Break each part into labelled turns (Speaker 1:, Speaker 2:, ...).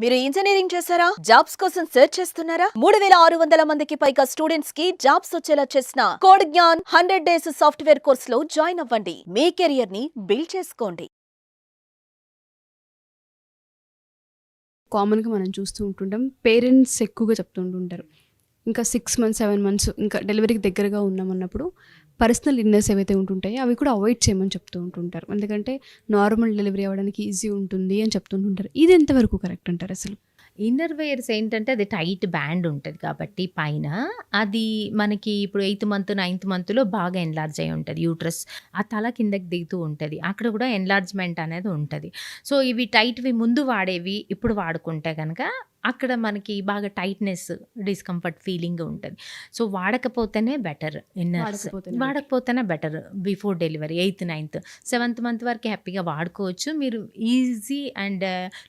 Speaker 1: మీరు ఇంజనీరింగ్ చేశారా? జాబ్స్ కోసం సెర్చ్ చేస్తున్నారా? 3600 మందికి పైగా స్టూడెంట్స్ కి జాబ్స్ వచ్చేలా చేసిన code Gyan 100 days software course లో జాయిన్ అవ్వండి. మీ కెరియర్ ని బిల్డ్ చేసుకోండి.
Speaker 2: కామన్‌గా మనం చూస్తూ ఉంటుంటాం. పేరెంట్స్ ఎక్కువగా చెప్తుంటుంటారు. ఇంకా 6 మంత్స్, 7 మంత్స్ ఇంకా డెలివరీకి దగ్గరగా ఉన్నామన్నప్పుడు పర్సనల్ ఇల్‌నెస్ ఏవైతే ఉంటుంటాయో అవి కూడా అవాయిడ్ చేయమని చెప్తూ ఉంటుంటారు. ఎందుకంటే నార్మల్ డెలివరీ అవ్వడానికి ఈజీ ఉంటుంది అని చెప్తుంటుంటారు. ఇది ఎంతవరకు కరెక్ట్ అంటారు అసలు?
Speaker 3: ఇన్నర్ వేర్స్ ఏంటంటే అది టైట్ బ్యాండ్ ఉంటుంది కాబట్టి పైన అది మనకి ఇప్పుడు 8th మంత్ 9th మంత్లో బాగా ఎన్లార్జ్ అయి ఉంటుంది యూట్రస్. ఆ తల కిందకి దిగుతూ ఉంటుంది. అక్కడ కూడా ఎన్లార్జ్మెంట్ అనేది ఉంటుంది. సో ఇవి టైట్వి ముందు వాడేవి ఇప్పుడు వాడుకుంటే కనుక అక్కడ మనకి బాగా టైట్నెస్, డిస్కంఫర్ట్ ఫీలింగ్ ఉంటుంది. సో వాడకపోతేనే బెటర్. ఇన్నర్స్ వాడకపోతేనే better. Before delivery 8th 9th 7th month వరకు హ్యాపీగా వాడుకోవచ్చు. మీరు ఈజీ అండ్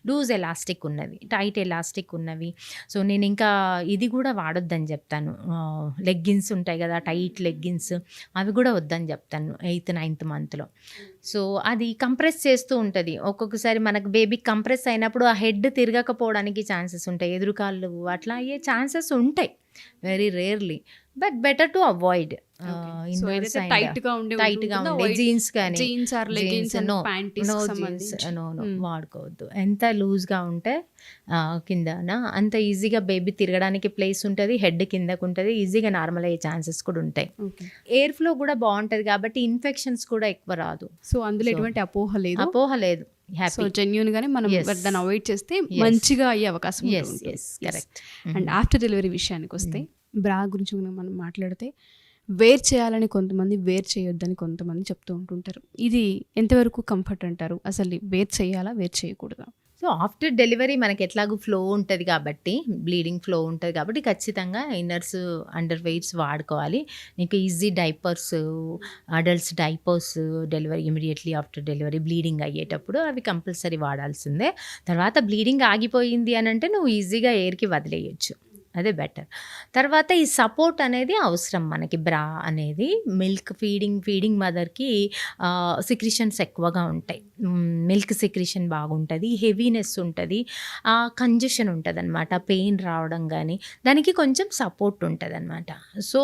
Speaker 3: లూజ్ ఎలాస్టిక్ ఉన్నవి, టైట్ ఎలాస్టిక్ ఉన్నవి. సో నేను ఇంకా ఇది కూడా వాడొద్దని చెప్తాను. లెగ్గిన్స్ ఉంటాయి కదా, టైట్ లెగ్గిన్స్, అవి కూడా వద్దని చెప్తాను 8th 9th మంత్లో. సో అది కంప్రెస్ చేస్తూ ఉంటుంది. ఒక్కొక్కసారి మనకు బేబీ కంప్రెస్ అయినప్పుడు ఆ హెడ్ తిరగకపోవడానికి ఛాన్సెస్ ఉంటాయి. ఎదురుకాళ్ళు అట్లా అయ్యే ఛాన్సెస్ ఉంటాయి, very rarely. But better to avoid
Speaker 2: టైట్‌గా
Speaker 3: ఉండే జీన్స్ కానీ
Speaker 2: jeans or leggings and panties
Speaker 3: వాడుకోవద్దు. ఎంత లూజ్గా ఉంటే కిందన అంత ఈజీగా బేబీ తిరగడానికి ప్లేస్ ఉంటుంది, హెడ్ కిందకు ఉంటుంది, ఈజీగా నార్మల్ అయ్యే ఛాన్సెస్ కూడా ఉంటాయి. ఎయిర్ ఫ్లో కూడా బాగుంటుంది కాబట్టి ఇన్ఫెక్షన్స్ కూడా ఎక్కువ రాదు.
Speaker 2: సో అందులో ఎటువంటి అపోహ లేదు. సో జెన్యూన్ గానే మనం దాన్ని అవాయిడ్ చేస్తే మంచిగా అయ్యే అవకాశం ఉంటుంది.
Speaker 3: కరెక్ట్.
Speaker 2: అండ్ ఆఫ్టర్ డెలివరీ విషయానికి వస్తే బ్రా గురించి మనం మాట్లాడితే వేర్ చేయాలని కొంతమంది, వేర్ చేయొద్దని కొంతమంది చెప్తూ ఉంటుంటారు. ఇది ఎంతవరకు కంఫర్ట్ అంటారు? అసలు వేర్ చేయాలా, వేర్ చేయకూడదా?
Speaker 3: సో ఆఫ్టర్ డెలివరీ మనకి ఎట్లాగూ ఫ్లో ఉంటుంది కాబట్టి, బ్లీడింగ్ ఫ్లో ఉంటుంది కాబట్టి ఖచ్చితంగా ఇన్నర్స్, అండర్ వెయిట్స్ వాడుకోవాలి. నీకు easy diapers, adults diapers delivery immediately after delivery bleeding అయ్యేటప్పుడు అవి కంపల్సరీ వాడాల్సిందే. తర్వాత బ్లీడింగ్ ఆగిపోయింది అని అంటే నువ్వు ఈజీగా ఎయిర్కి వదిలేయచ్చు, అదే బెటర్. తర్వాత ఈ సపోర్ట్ అనేది అవసరం మనకి. బ్రా అనేది మిల్క్ ఫీడింగ్ మదర్కి సిక్రిషన్స్ ఎక్కువగా ఉంటాయి. మిల్క్ సిక్రిషన్ బాగుంటుంది, హెవీనెస్ ఉంటుంది, కంజెషన్ ఉంటుంది అనమాట, పెయిన్ రావడం కానీ దానికి కొంచెం సపోర్ట్ ఉంటుంది అనమాట. సో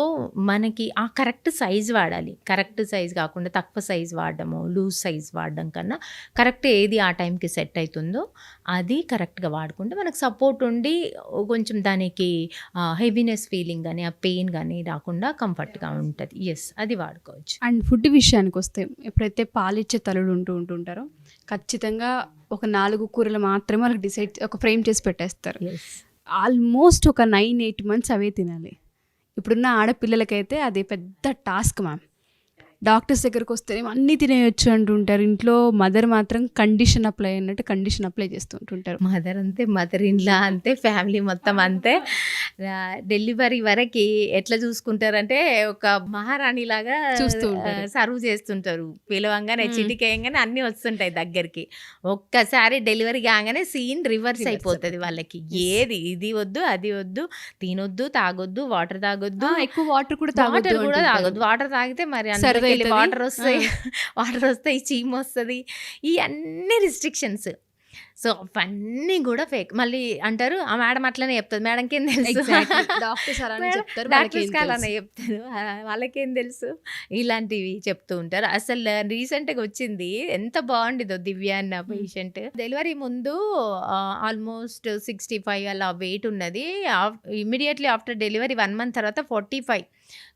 Speaker 3: మనకి ఆ కరెక్ట్ సైజ్ వాడాలి. కరెక్ట్ సైజ్ కాకుండా తక్కువ సైజ్ వాడడము, లూజ్ సైజ్ వాడడం కన్నా కరెక్ట్ ఏది ఆ టైంకి సెట్ అవుతుందో అది కరెక్ట్గా వాడుకుంటే మనకు సపోర్ట్ ఉండి కొంచెం దానికి హెవీనెస్ ఫీలింగ్ కానీ ఆ పెయిన్ కానీ రాకుండా కంఫర్ట్గా ఉంటుంది. అది వాడుకోవచ్చు.
Speaker 2: అండ్ ఫుడ్ విషయానికి వస్తే ఎప్పుడైతే పాలిచ్చే తల్లులు ఉంటుంటారో ఖచ్చితంగా ఒక 4 కూరలు మాత్రమే వాళ్ళకి డిసైడ్ ఒక ఫ్రేమ్ చేసి పెట్టేస్తారు. ఆల్మోస్ట్ ఒక 9-8 మంత్స్ అవే తినాలి. ఇప్పుడున్న ఆడపిల్లలకైతే అది పెద్ద టాస్క్ మ్యామ్. డాక్టర్స్ దగ్గరకు వస్తేనేమో అన్నీ తినేయొచ్చు అంటుంటారు. ఇంట్లో మదర్ మాత్రం కండిషన్ అప్లై అన్నట్టు కండిషన్ అప్లై చేస్తుంటుంటారు.
Speaker 3: మదర్ అంతే, మదర్ ఇన్లా అంతే, ఫ్యామిలీ మొత్తం అంతే. డెలివరీ వరకు ఎట్లా చూసుకుంటారంటే ఒక మహారాణిలాగా సర్వ్ చేస్తుంటారు. పిలవంగానే చిటికేయంగానే అన్నీ వస్తుంటాయి దగ్గరికి. ఒక్కసారి డెలివరీ కాగానే సీన్ రివర్స్ అయిపోతుంది వాళ్ళకి. ఏది ఇది వద్దు, అది వద్దు, తినొద్దు, తాగొద్దు, వాటర్ తాగొద్దు,
Speaker 2: ఎక్కువ వాటర్ కూడా
Speaker 3: తాగొద్దు. వాటర్ తాగితే మరి వాటర్ వస్తాయి, చీమ్ వస్తుంది, ఈ అన్ని రిస్ట్రిక్షన్స్. సో అవన్నీ కూడా ఫేక్. మళ్ళీ అంటారు ఆ మేడం అట్లనే చెప్తుంది, మేడంకేం తెలుసు, డాక్టర్స్ అలానే చెప్తారు, వాళ్ళకేం తెలుసు, ఇలాంటివి చెప్తూ ఉంటారు. అసలు రీసెంట్గా వచ్చింది, ఎంత బాగుండిదో దివ్య అన్న పేషెంట్. డెలివరీ ముందు ఆల్మోస్ట్ 65 అలా వెయిట్ ఉన్నది. ఇమీడియట్లీ ఆఫ్టర్ డెలివరీ 1 month తర్వాత 45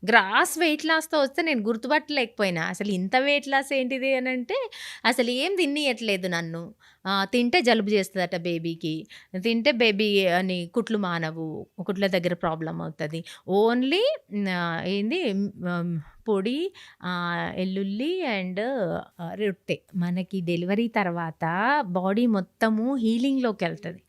Speaker 3: గ్రాస్ వెయిట్ లాస్తో వస్తే నేను గుర్తుపట్టలేకపోయినా. అసలు ఇంత వెయిట్ లాస్ ఏంటిది అని అంటే అసలు ఏం తినియట్లేదు నన్ను. తింటే జలుబు చేస్తుందట బేబీకి, తింటే బేబీ అని కుట్లు మానవు, కుట్ల దగ్గర ప్రాబ్లం అవుతుంది. ఓన్లీ ఏంది పొడి, ఎల్లుల్లి అండ్ రొట్టె. మనకి డెలివరీ తర్వాత బాడీ మొత్తము హీలింగ్లోకి వెళ్తుంది.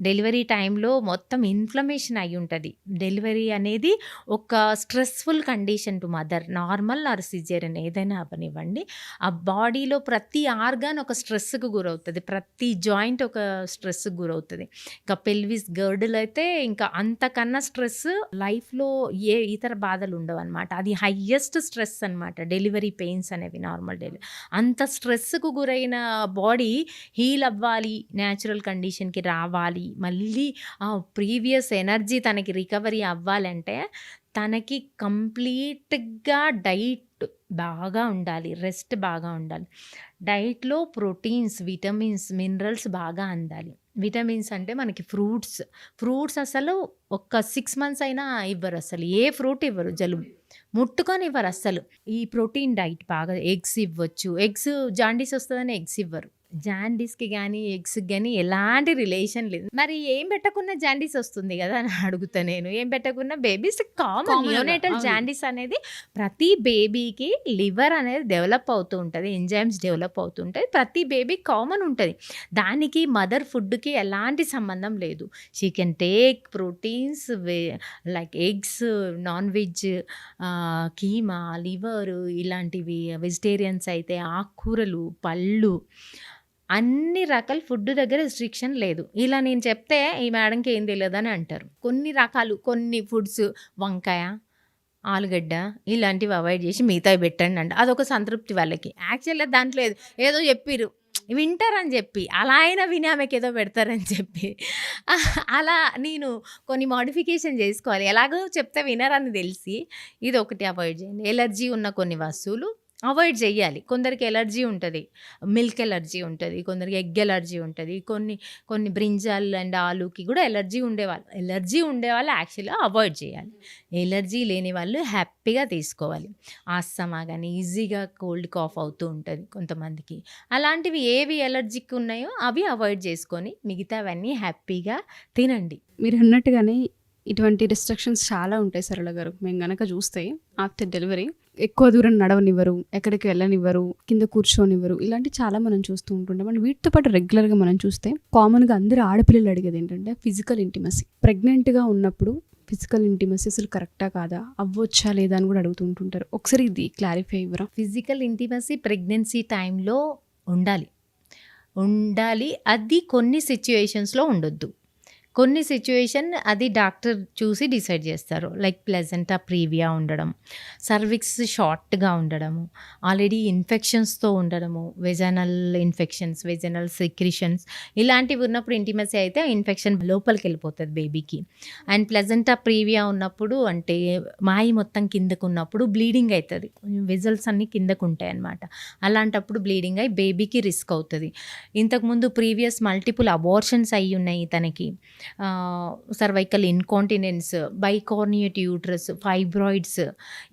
Speaker 3: డెలివరీ టైంలో మొత్తం ఇన్ఫ్లమేషన్ అయి ఉంటుంది. డెలివరీ అనేది ఒక stressful condition to mother, normal or caesarean ఏదైనా అవనివ్వండి. ఆ బాడీలో ప్రతి ఆర్గాన్ ఒక స్ట్రెస్కి గురవుతుంది, ప్రతి జాయింట్ ఒక స్ట్రెస్కి గురవుతుంది. ఇంకా పెల్విస్ గర్డులు అయితే ఇంకా అంతకన్నా స్ట్రెస్ లైఫ్లో ఏ ఇతర బాధలు ఉండవు అనమాట. అది హయ్యెస్ట్ స్ట్రెస్ అనమాట డెలివరీ పెయిన్స్ అనేవి నార్మల్ డెలివరీ. అంత స్ట్రెస్కు గురైన బాడీ హీల్ అవ్వాలి, న్యాచురల్ కండిషన్కి రావాలి, మళ్ళీ ప్రీవియస్ ఎనర్జీ తనకి రికవరీ అవ్వాలంటే తనకి కంప్లీట్గా డైట్ బాగా ఉండాలి, రెస్ట్ బాగా ఉండాలి. డైట్లో ప్రోటీన్స్, విటమిన్స్, మినరల్స్ బాగా అందాలి. విటమిన్స్ అంటే మనకి ఫ్రూట్స్ అసలు ఒక 6 months అయినా ఇవ్వరు, అసలు ఏ ఫ్రూట్ ఇవ్వరు, జలుబు ముట్టుకొని ఇవ్వరు అస్సలు. ఈ ప్రోటీన్ డైట్ బాగా, ఎగ్స్ ఇవ్వచ్చు. ఎగ్స్ జాండీస్ వస్తుందని ఎగ్స్ ఇవ్వరు. జాండీస్కి కానీ ఎగ్స్కి కానీ ఎలాంటి రిలేషన్ లేదు. మరి ఏం పెట్టకున్నా జాండీస్ వస్తుంది కదా అని అడుగుతా నేను. ఏం పెట్టకున్నా బేబీస్ కామన్ న్యూనేటల్ జాండీస్ అనేది ప్రతి బేబీకి లివర్ అనేది డెవలప్ అవుతూ ఉంటుంది, ఎంజైమ్స్ డెవలప్ అవుతుంటాయి, ప్రతి బేబీ కామన్ ఉంటుంది. దానికి మదర్ ఫుడ్కి ఎలాంటి సంబంధం లేదు. She can take proteins like eggs, non veg, keema, liver, ఇలాంటివి. వెజిటేరియన్స్ అయితే ఆకుకూరలు, పళ్ళు, అన్ని రకాల ఫుడ్ దగ్గర రిస్ట్రిక్షన్ లేదు. ఇలా నేను చెప్తే ఈ మేడంకి ఏం తెలియదు అని అంటారు. కొన్ని ఫుడ్స్, వంకాయ, ఆలుగడ్డ ఇలాంటివి అవాయిడ్ చేసి మిగతావి పెట్టండి అంట. అదొక సంతృప్తి వాళ్ళకి. యాక్చువల్గా దాంట్లో ఏదో చెప్పిరు, వింటారని చెప్పి, అలా అయినా విని ఆమెకి ఏదో పెడతారని చెప్పి అలా నేను కొన్ని మోడిఫికేషన్ చేసుకోవాలి. ఎలాగో చెప్తే వినరని తెలిసి ఇది ఒకటి అవాయిడ్ చేయండి. ఎలర్జీ ఉన్న కొన్ని వస్తువులు అవాయిడ్ చేయాలి. కొందరికి ఎలర్జీ ఉంటుంది, మిల్క్ ఎలర్జీ ఉంటుంది, కొందరికి ఎగ్ ఎలర్జీ ఉంటుంది, కొన్ని బ్రింజాల్ అండ్ ఆలుకి కూడా ఎలర్జీ ఉండేవాళ్ళు యాక్చువల్గా అవాయిడ్ చేయాలి. ఎలర్జీ లేని వాళ్ళు హ్యాపీగా తీసుకోవాలి. ఆస్తమా కానీ ఈజీగా కోల్డ్ కాఫ్ అవుతూ ఉంటుంది కొంతమందికి. అలాంటివి ఏవి ఎలర్జీకి ఉన్నాయో అవి అవాయిడ్ చేసుకొని మిగతావన్నీ హ్యాపీగా తినండి.
Speaker 2: మీరు అన్నట్టుగానే ఇటువంటి రిస్ట్రిక్షన్స్ చాలా ఉంటాయి సరళ గారు. మేము గనక చూస్తే ఆఫ్టర్ డెలివరీ ఎక్కువ దూరం నడవనివ్వరు, ఎక్కడికి వెళ్ళనివ్వరు, కింద కూర్చోనివ్వరు, ఇలాంటి చాలా మనం చూస్తూ ఉంటుంటాం. అండ్ వీటితో పాటు రెగ్యులర్గా మనం చూస్తే కామన్గా అందరూ ఆడపిల్లలు అడిగేది ఏంటంటే ఫిజికల్ ఇంటిమసీ. ప్రెగ్నెంట్గా ఉన్నప్పుడు ఫిజికల్ ఇంటిమసీ అసలు కరెక్టా కాదా, అవ్వొచ్చా లేదా అని కూడా అడుగుతూ ఉంటుంటారు. ఒకసారి ఇది క్లారిఫై ఇవ్వరా?
Speaker 3: ఫిజికల్ ఇంటిమసీ ప్రెగ్నెన్సీ టైంలో ఉండాలి. అది కొన్ని సిచ్యువేషన్స్లో ఉండొద్దు. కొన్ని సిచ్యువేషన్ అది డాక్టర్ చూసి డిసైడ్ చేస్తారు. లైక్ ప్లెజెంటా ప్రీవియా ఉండడం, సర్విక్స్ షార్ట్గా ఉండడము, ఆల్రెడీ ఇన్ఫెక్షన్స్తో ఉండడము, వెజనల్ ఇన్ఫెక్షన్స్, వెజనల్ సెక్రిషన్స్ ఇలాంటివి ఉన్నప్పుడు ఇంటిమసీ అయితే ఆ ఇన్ఫెక్షన్ లోపలికి వెళ్ళిపోతుంది బేబీకి. అండ్ ప్లెజెంటా ప్రీవియా ఉన్నప్పుడు అంటే మాయి మొత్తం కిందకు ఉన్నప్పుడు బ్లీడింగ్ అవుతుంది, వెజల్స్ అన్నీ కిందకు ఉంటాయి అన్నమాట. అలాంటప్పుడు బ్లీడింగ్ అయ్యి బేబీకి రిస్క్ అవుతుంది. ఇంతకుముందు ప్రీవియస్ మల్టిపుల్ అబార్షన్స్ అయ్యి ఉన్నాయి తనకి, సర్వైకల్ ఇన్కాంటినెన్స్, బైకార్నియేట్ యూట్రస్, ఫైబ్రాయిడ్స్,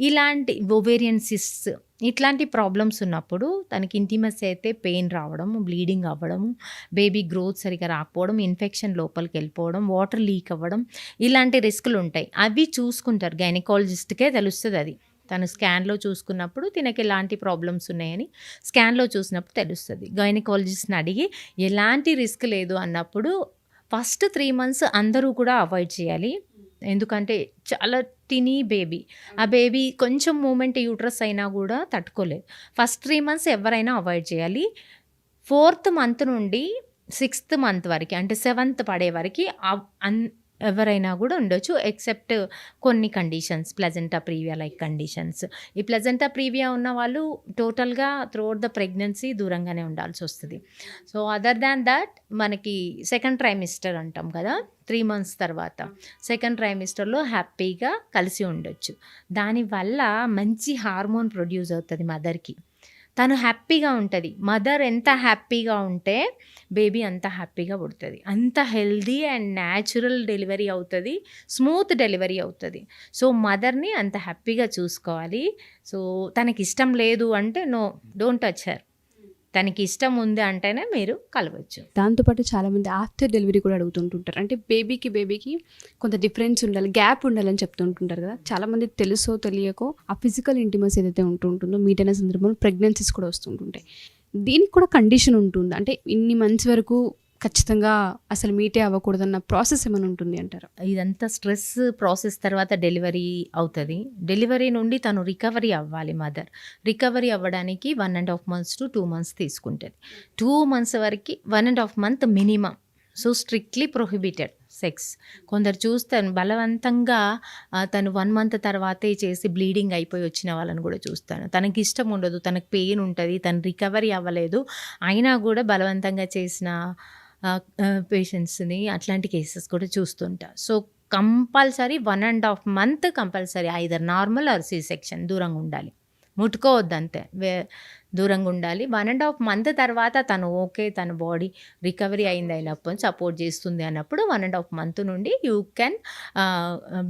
Speaker 3: ఇలాంటి ఓవేరియన్ సిస్ట్స్, ఇట్లాంటి ప్రాబ్లమ్స్ ఉన్నప్పుడు తనకి ఇంటిమసీ అయితే పెయిన్ రావడం, బ్లీడింగ్ అవ్వడం, బేబీ గ్రోత్ సరిగా రాకపోవడం, ఇన్ఫెక్షన్ లోపలికి వెళ్ళిపోవడం, వాటర్ లీక్ అవ్వడం, ఇలాంటి రిస్కులు ఉంటాయి. అవి చూసుకుంటారు, గైనకాలజిస్ట్కే తెలుస్తుంది. అది తను స్కాన్లో చూసుకున్నప్పుడు తినకి ఎలాంటి ప్రాబ్లమ్స్ ఉన్నాయని స్కాన్లో చూసినప్పుడు తెలుస్తుంది. గైనకాలజిస్ట్ని అడిగి ఎలాంటి రిస్క్ లేదు అన్నప్పుడు ఫస్ట్ 3 months అందరూ కూడా అవాయిడ్ చేయాలి. ఎందుకంటే చాలా టినీ బేబీ, ఆ బేబీ కొంచెం మూమెంట్ యూట్రస్ అయినా కూడా తట్టుకోలేదు. ఫస్ట్ 3 months ఎవరైనా అవాయిడ్ చేయాలి. 4th month నుండి 6th month వరకు అంటే 7th పడే వరకు ఎవరైనా కూడా ఉండొచ్చు, ఎక్సెప్ట్ కొన్ని conditions, placenta previa like conditions. ఈ ప్లెజెంటా ప్రీవియా ఉన్న వాళ్ళు టోటల్గా త్రూఅవుట్ ద ప్రెగ్నెన్సీ దూరంగానే ఉండాల్సి వస్తుంది. సో అదర్ దాన్ దాట్ మనకి సెకండ్ ట్రైమిస్టర్ అంటాం కదా, 3 months తర్వాత సెకండ్ ట్రైమిస్టర్లో హ్యాపీగా కలిసి ఉండొచ్చు. దానివల్ల మంచి హార్మోన్ ప్రొడ్యూస్ అవుతుంది మదర్కి. తను హ్యాపీగా ఉంటుంది. మదర్ ఎంత హ్యాపీగా ఉంటే బేబీ అంత హ్యాపీగా పుడుతుంది, అంత హెల్దీ అండ్ న్యాచురల్ డెలివరీ అవుతుంది, స్మూత్ డెలివరీ అవుతుంది. సో మదర్ని అంత హ్యాపీగా చూసుకోవాలి. సో తనకి ఇష్టం లేదు అంటే నో, డోంట్ టచ్ హర్. తనకి ఇష్టం ఉంది అంటేనే మీరు కలవచ్చు.
Speaker 2: దాంతోపాటు చాలామంది ఆఫ్టర్ డెలివరీ కూడా అడుగుతుంటుంటారు. అంటే బేబీకి కొంత డిఫరెన్స్ ఉండాలి, గ్యాప్ ఉండాలని చెప్తుంటుంటారు కదా. చాలామంది తెలుసో తెలియకో ఆ ఫిజికల్ ఇంటిమసీ ఏదైతే ఉంటుందో మీట్ అయిన సందర్భంలో ప్రెగ్నెన్సీస్ కూడా వస్తుంటుంటాయి. దీనికి కూడా కండిషన్ ఉంటుంది. అంటే ఇన్ని మంత్స్ వరకు ఖచ్చితంగా అసలు మీటే అవ్వకూడదన్న ప్రాసెస్ ఏమైనా ఉంటుంది అంటారు?
Speaker 3: ఇదంతా స్ట్రెస్ ప్రాసెస్ తర్వాత డెలివరీ అవుతుంది. డెలివరీ నుండి తను రికవరీ అవ్వాలి. మదర్ రికవరీ అవ్వడానికి 1.5 months to 2 months తీసుకుంటుంది. 2 months వరకు 1.5 month minimum. So strictly prohibited sex. కొందరు చూస్తాను బలవంతంగా తను 1 మంత్ తర్వాతే చేసి బ్లీడింగ్ అయిపోయి వచ్చిన వాళ్ళని కూడా చూస్తాను. తనకి ఇష్టం ఉండదు, తనకు పెయిన్ ఉంటుంది, తను రికవరీ అవ్వలేదు, అయినా కూడా బలవంతంగా చేసిన పేషెంట్స్ని అట్లాంటి కేసెస్ కూడా చూస్తుంటా. So compulsory 1.5 month compulsory either normal or C section, దూరంగా ఉండాలి, ముట్టుకోవద్దు అంతే, దూరంగా ఉండాలి. 1.5 మంత్ తర్వాత తను ఓకే, తన బాడీ రికవరీ అయింది అయినప్పుడు సపోర్ట్ చేస్తుంది అన్నప్పుడు 1.5 మంత్ నుండి you can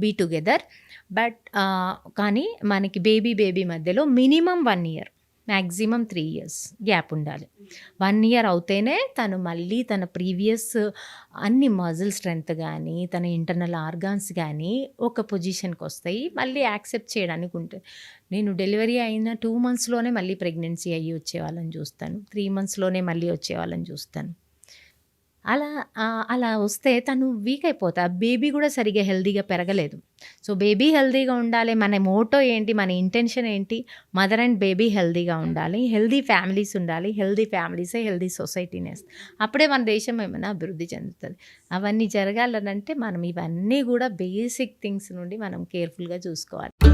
Speaker 3: be together. But కానీ మనకి బేబీ మధ్యలో minimum 1 year, maximum 3 years gap ఉండాలి. 1 ఇయర్ అవుతేనే తను మళ్ళీ తన ప్రీవియస్ అన్ని మజిల్ స్ట్రెంగ్త్ కానీ తన ఇంటర్నల్ ఆర్గాన్స్ కానీ ఒక పొజిషన్కి వస్తాయి, మళ్ళీ యాక్సెప్ట్ చేయడానికి ఉంటుంది. నేను డెలివరీ అయిన 2 మంత్స్లోనే మళ్ళీ ప్రెగ్నెన్సీ అయ్యి వచ్చేవాళ్ళని చూస్తాను, 3 మంత్స్లోనే మళ్ళీ వచ్చేవాళ్ళని చూస్తాను. అలా వస్తే తను వీక్ అయిపోతా, బేబీ కూడా సరిగ్గా హెల్తీగా పెరగలేదు. సో బేబీ హెల్తీగా ఉండాలి, మన మోటో ఏంటి, మన ఇంటెన్షన్ ఏంటి, మదర్ అండ్ బేబీ హెల్తీగా ఉండాలి, హెల్తీ ఫ్యామిలీస్ ఉండాలి, హెల్తీ ఫ్యామిలీసే హెల్తీ సొసైటీనేస్, అప్పుడే మన దేశం ఏమైనా అభివృద్ధి చెందుతుంది. అవన్నీ జరగాలనంటే మనం ఇవన్నీ కూడా బేసిక్ థింగ్స్ నుండి మనం కేర్ఫుల్గా చూసుకోవాలి.